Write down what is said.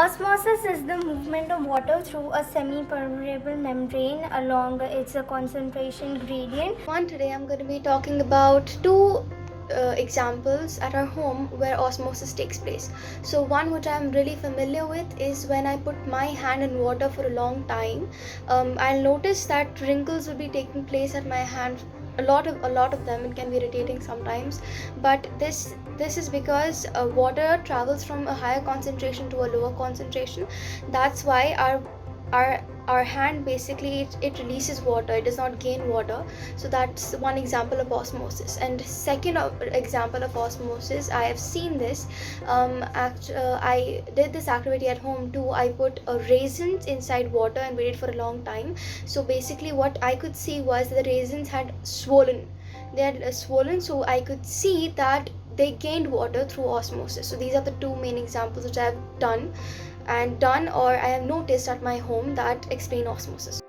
Osmosis is the movement of water through a semi-permeable membrane along its concentration gradient. Today I'm going to be talking about two examples at our home where osmosis takes place. So one which I'm really familiar with is when I put my hand in water for a long time. I'll notice that wrinkles will be taking place at my hand. A lot of them. It can be irritating sometimes, but this is because water travels from a higher concentration to a lower concentration. That's why our hand basically it releases water, it does not gain water. So that's one example of osmosis. And second example of osmosis, I have seen this. I did this activity at home too. I put raisins inside water and waited for a long time. So basically what I could see was the raisins had swollen. They had swollen, so I could see that they gained water through osmosis. So these are the two main examples which I have done or I have noticed at my home that explain osmosis.